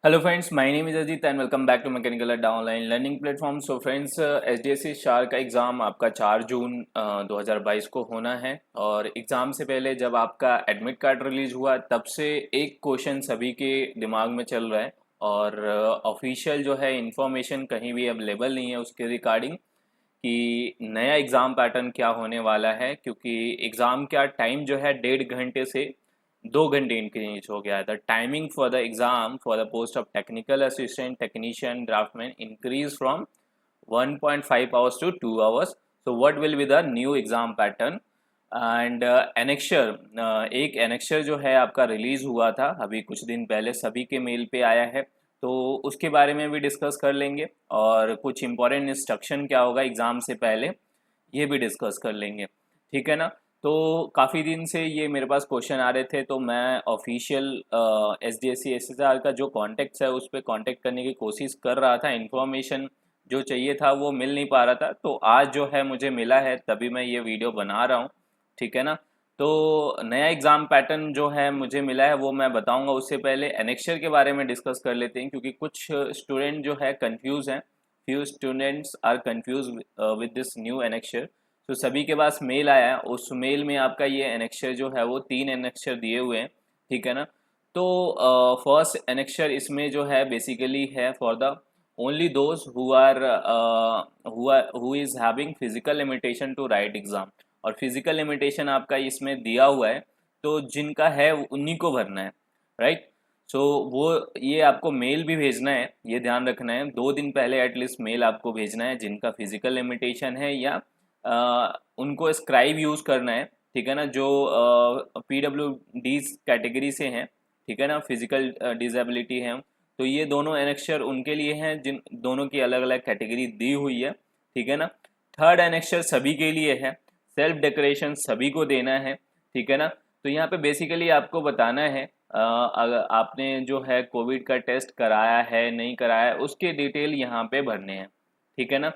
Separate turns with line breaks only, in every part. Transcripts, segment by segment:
Hello friends, my name is Ajit and welcome back to Mechanical Adda online learning platform. So friends, SDSC SHAR का exam आपका 4 जून 2022 को होना है। और एग्ज़ाम से पहले जब आपका एडमिट कार्ड रिलीज़ हुआ तब से एक क्वेश्चन सभी के दिमाग में चल रहा है और ऑफिशियल जो है इंफॉर्मेशन कहीं भी अवेलेबल नहीं है उसके रिगार्डिंग कि नया एग्ज़ाम पैटर्न क्या होने वाला है, क्योंकि एग्ज़ाम का टाइम जो है 1.5 घंटे से 2 घंटे इंक्रीज हो गया है। The timing for the exam for the post of technical assistant technician draftsman increase from 1.5 hours to 2 hours. So what will be the new exam pattern? And annexure, एक एनेक्शर जो है आपका रिलीज़ हुआ था अभी कुछ दिन पहले, सभी के मेल पे आया है, तो उसके बारे में भी डिस्कस कर लेंगे। और कुछ इंपॉर्टेंट इंस्ट्रक्शन क्या होगा एग्ज़ाम से पहले ये भी डिस्कस कर लेंगे, ठीक है ना। तो काफ़ी दिन से ये मेरे पास क्वेश्चन आ रहे थे, तो मैं official S D S C S S R का जो कॉन्टेक्ट है उस पर कॉन्टेक्ट करने की कोशिश कर रहा था। इन्फॉर्मेशन जो चाहिए था वो मिल नहीं पा रहा था, तो आज जो है मुझे मिला है तभी मैं ये वीडियो बना रहा हूँ, ठीक है ना। तो नया एग्ज़ाम पैटर्न जो है मुझे मिला है वो मैं बताऊंगा। उससे पहले एनेक्शर के बारे में डिस्कस कर लेते हैं, क्योंकि कुछ स्टूडेंट जो है कंफ्यूज हैं। Few students are confuse with this new annexure. तो सभी के पास मेल आया है, उस मेल में आपका ये एनेक्शर जो है वो 3 एनेक्शर दिए हुए हैं, ठीक है ना। तो फर्स्ट एनेक्शर इसमें जो है बेसिकली है for the only those who is having physical limitation to write exam. और फिजिकल लिमिटेशन आपका इसमें दिया हुआ है, तो जिनका है उन्हीं को भरना है, राइट। सो वो ये आपको मेल भी भेजना है, ये ध्यान रखना है 2 दिन पहले एटलीस्ट मेल आपको भेजना है जिनका फिजिकल लिमिटेशन है, या उनको स्क्राइब यूज़ करना है, ठीक है ना, जो PWD कैटेगरी से हैं, ठीक है ना, फिजिकल डिसेबिलिटी है। तो ये दोनों एनेक्शर उनके लिए हैं जिन दोनों की अलग अलग कैटेगरी दी हुई है, ठीक है ना। थर्ड एनेक्शर सभी के लिए है, सेल्फ डेकोरेशन सभी को देना है, ठीक है ना। तो यहाँ पे बेसिकली आपको बताना है अगर आपने जो है कोविड का टेस्ट कराया है नहीं कराया है उसके डिटेल यहाँ पे भरने हैं, ठीक है ना।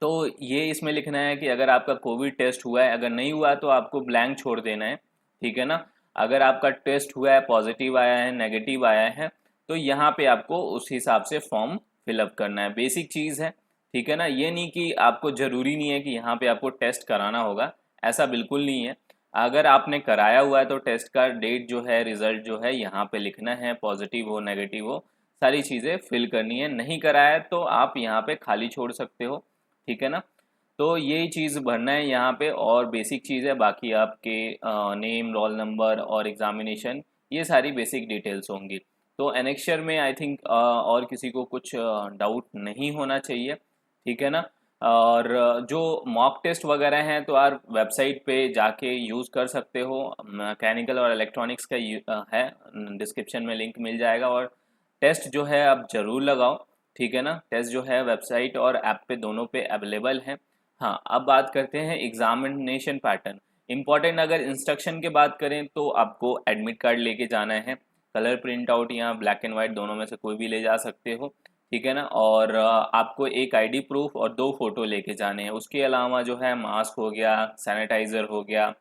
तो ये इसमें लिखना है कि अगर आपका कोविड टेस्ट हुआ है, अगर नहीं हुआ तो आपको ब्लैंक छोड़ देना है, ठीक है ना। अगर आपका टेस्ट हुआ है, पॉजिटिव आया है, नेगेटिव आया है, तो यहाँ पे आपको उस हिसाब से फॉर्म फिलअप करना है। बेसिक चीज़ है, ठीक है ना। ये नहीं कि आपको ज़रूरी नहीं है कि यहाँ पे आपको टेस्ट कराना होगा, ऐसा बिल्कुल नहीं है। अगर आपने कराया हुआ है तो टेस्ट का डेट जो है, रिज़ल्ट जो है यहाँ पे लिखना है, पॉजिटिव हो नेगेटिव हो सारी चीज़ें फिल करनी है। नहीं कराया है तो आप यहाँ पे खाली छोड़ सकते हो, ठीक है ना। तो यही चीज़ भरना है यहाँ पे, और बेसिक चीज़ है। बाकी आपके नेम, रोल नंबर और एग्जामिनेशन, ये सारी बेसिक डिटेल्स होंगी। तो एनेक्शर में आई थिंक और किसी को कुछ डाउट नहीं होना चाहिए, ठीक है ना। और जो मॉक टेस्ट वगैरह हैं तो आप वेबसाइट पे जाके यूज़ कर सकते हो। मैकेनिकल और इलेक्ट्रॉनिक्स का है, डिस्क्रिप्शन में लिंक मिल जाएगा। और टेस्ट जो है आप ज़रूर लगाओ, ठीक है ना। टेस्ट जो है वेबसाइट और ऐप पे दोनों पे अवेलेबल है। हाँ, अब बात करते हैं एग्जामिनेशन पैटर्न। इम्पॉर्टेंट अगर इंस्ट्रक्शन की बात करें तो आपको एडमिट कार्ड लेके जाना है, कलर प्रिंट आउट या ब्लैक एंड वाइट दोनों में से कोई भी ले जा सकते हो, ठीक है ना। और आपको एक आईडी प्रूफ और 2 फोटो लेके जाने हैं। उसके अलावा जो है मास्क हो गया, सैनिटाइज़र हो गया,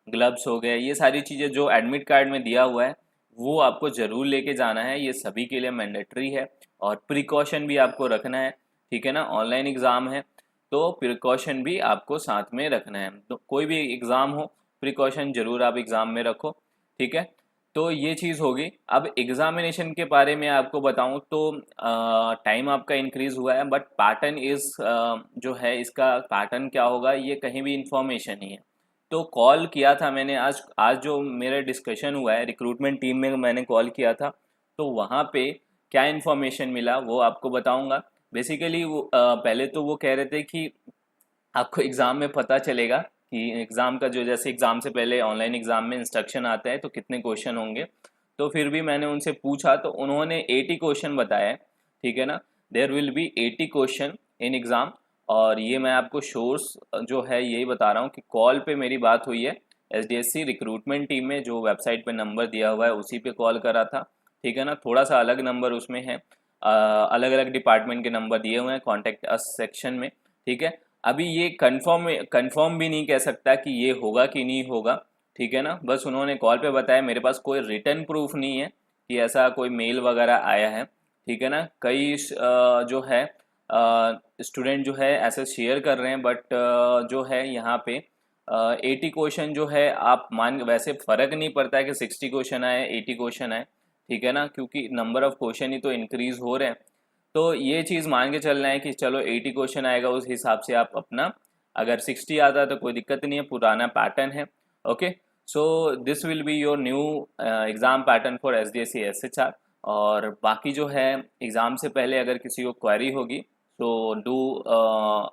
ग्लव्स हो गए, ये सारी चीज़ें जो एडमिट कार्ड में दिया हुआ है वो आपको ज़रूर लेके जाना है। ये सभी के लिए मैंडेटरी है। और प्रिकॉशन भी आपको रखना है, ठीक है ना। ऑनलाइन एग्ज़ाम है तो प्रिकॉशन भी आपको साथ में रखना है। तो कोई भी एग्ज़ाम हो, प्रिकॉशन ज़रूर आप एग्ज़ाम में रखो, ठीक है। तो ये चीज़ होगी। अब एग्ज़ामिनेशन के बारे में आपको बताऊं तो टाइम आपका इंक्रीज़ हुआ है, बट पैटर्न इज़ जो है इसका पैटर्न क्या होगा ये कहीं भी इंफॉर्मेशन नहीं है। तो कॉल किया था मैंने आज आज जो मेरा डिस्कशन हुआ है रिक्रूटमेंट टीम में, मैंने कॉल किया था, तो वहाँ पे क्या इन्फॉर्मेशन मिला वो आपको बताऊंगा। बेसिकली वो पहले तो वो कह रहे थे कि आपको एग्ज़ाम में पता चलेगा कि एग्ज़ाम का जो, जैसे एग्ज़ाम से पहले ऑनलाइन एग्ज़ाम में इंस्ट्रक्शन आता है तो कितने क्वेश्चन होंगे। तो फिर भी मैंने उनसे पूछा तो उन्होंने 80 क्वेश्चन बताया है, ठीक है ना। There will be 80 question in exam. और ये मैं आपको सोर्स जो है यही बता रहा हूँ कि कॉल पे मेरी बात हुई है एसडीएससी रिक्रूटमेंट टीम में, जो वेबसाइट पे नंबर दिया हुआ है उसी पे कॉल करा था, ठीक है ना। थोड़ा सा अलग नंबर उसमें है, अलग अलग डिपार्टमेंट के नंबर दिए हुए हैं कॉन्टैक्ट अस सेक्शन में, ठीक है। अभी ये कंफर्म भी नहीं कह सकता कि ये होगा कि नहीं होगा, ठीक है ना। बस उन्होंने कॉल पे बताया, मेरे पास कोई रिटर्न प्रूफ नहीं है कि ऐसा कोई मेल वगैरह आया है, ठीक है ना। कई जो है स्टूडेंट जो है ऐसे शेयर कर रहे हैं, बट जो है यहाँ पे 80 क्वेश्चन जो है, आप मान वैसे फ़र्क नहीं पड़ता है कि 60 क्वेश्चन आए 80 क्वेश्चन आए, ठीक है ना, क्योंकि नंबर ऑफ़ क्वेश्चन ही तो इंक्रीज़ हो रहे हैं। तो ये चीज़ मान के चलना है कि चलो 80 क्वेश्चन आएगा, उस हिसाब से आप अपना, अगर 60 आता है तो कोई दिक्कत नहीं है, पुराना पैटर्न है। Okay, so this will be your new exam pattern for SDSC SHR। और बाकी जो है एग्ज़ाम से पहले अगर किसी को क्वेरी होगी तो do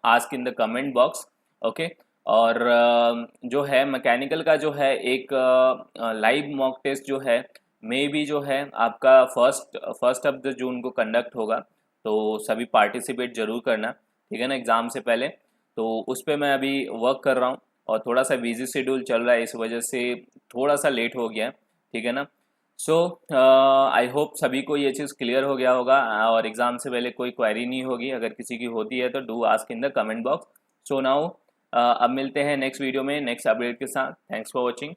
ask in the comment box. Okay, और जो है मैकेनिकल का जो है एक लाइव मॉक टेस्ट जो है, मे बी जो है आपका फर्स्ट ऑफ द जून को कंडक्ट होगा, तो सभी पार्टिसिपेट जरूर करना, ठीक है ना, एग्ज़ाम से पहले। तो उस पर मैं अभी वर्क कर रहा हूँ, और थोड़ा सा बिजी शेड्यूल चल रहा है, इस वजह से थोड़ा सा लेट हो गया है, ठीक है ना। सो आई होप सभी को ये चीज़ क्लियर हो गया होगा, और एग्ज़ाम से पहले कोई क्वेरी नहीं होगी, अगर किसी की होती है तो do ask in the comment box. So now अब मिलते हैं नेक्स्ट वीडियो में नेक्स्ट अपडेट के साथ। Thanks for watching.